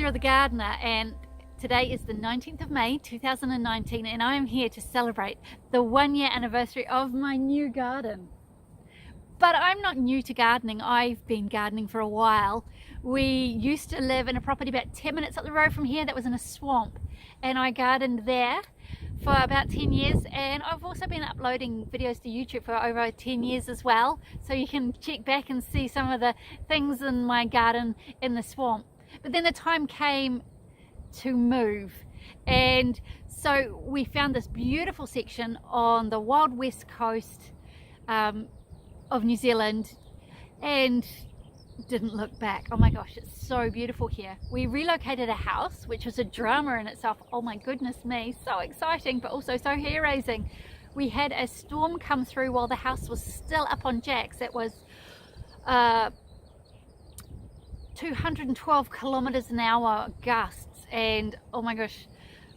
Zero the Gardener, and today is the 19th of May 2019, and I am here to celebrate the 1-year anniversary of my new garden. But I'm not new to gardening. I've been gardening for a while. We used to live in a property about 10 minutes up the road from here that was in a swamp, and I gardened there for about 10 years, and I've also been uploading videos to YouTube for over 10 years as well, so you can check back and see some of the things in my garden in the swamp. But then the time came to move, and so we found this beautiful section on the wild west coast of New Zealand and didn't look back. Oh my gosh, it's so beautiful here. We relocated a house, which was a drama in itself. Oh my goodness me, so exciting, but also so hair-raising. We had a storm come through while the house was still up on jacks. It was 212 kilometers an hour gusts, and oh my gosh,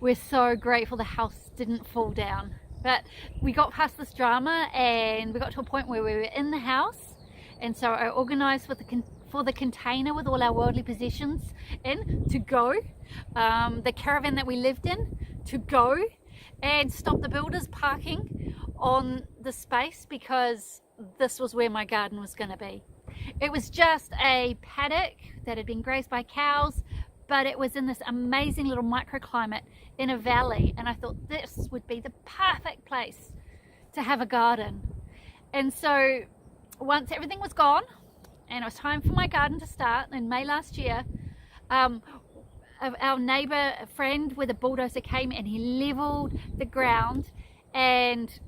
we're so grateful the house didn't fall down. But we got past this drama and we got to a point where we were in the house, and so I organized for the container with all our worldly possessions in to go, the caravan that we lived in to go, and stop the builders parking on the space, because this was where my garden was going to be. It was just a paddock that had been grazed by cows, but it was in this amazing little microclimate in a valley, and I thought this would be the perfect place to have a garden. And so once everything was gone and it was time for my garden to start in May last year, our neighbor friend with a bulldozer came and he leveled the ground and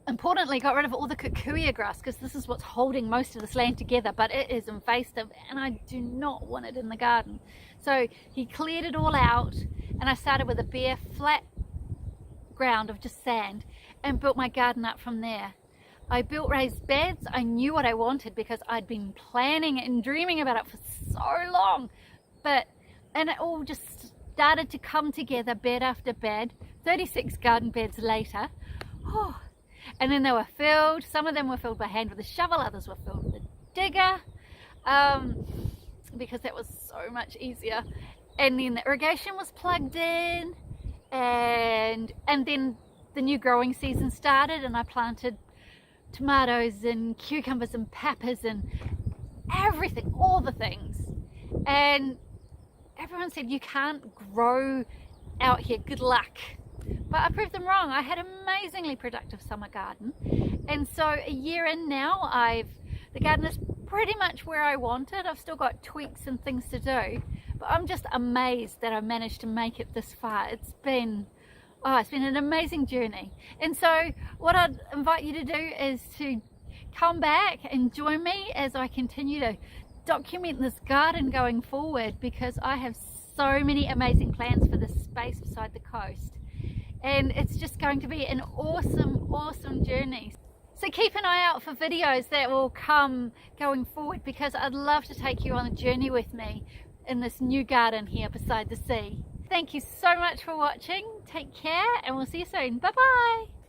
importantly got rid of all the kikuyu grass, because this is what's holding most of this land together, but it is invasive and I do not want it in the garden. So he cleared it all out, and I started with a bare flat ground of just sand and built my garden up from there. I built raised beds. I knew what I wanted because I'd been planning and dreaming about it for so long, and it all just started to come together, bed after bed. 36 garden beds later. Oh, and then they were filled. Some of them were filled by hand with a shovel, others were filled with a digger, because that was so much easier. And then the irrigation was plugged in, and then the new growing season started, and I planted tomatoes and cucumbers and peppers and everything, all the things. And everyone said, you can't grow out here, good luck. But I proved them wrong. I had an amazingly productive summer garden, and so a year in now, the garden is pretty much where I wanted. I've still got tweaks and things to do, but I'm just amazed that I managed to make it this far. It's been an amazing journey. And so what I'd invite you to do is to come back and join me as I continue to document this garden going forward, because I have so many amazing plans for this space beside the coast. And it's just going to be an awesome journey. So keep an eye out for videos that will come going forward, because I'd love to take you on a journey with me in this new garden here beside the sea. Thank you so much for watching. Take care, and we'll see you soon. Bye bye.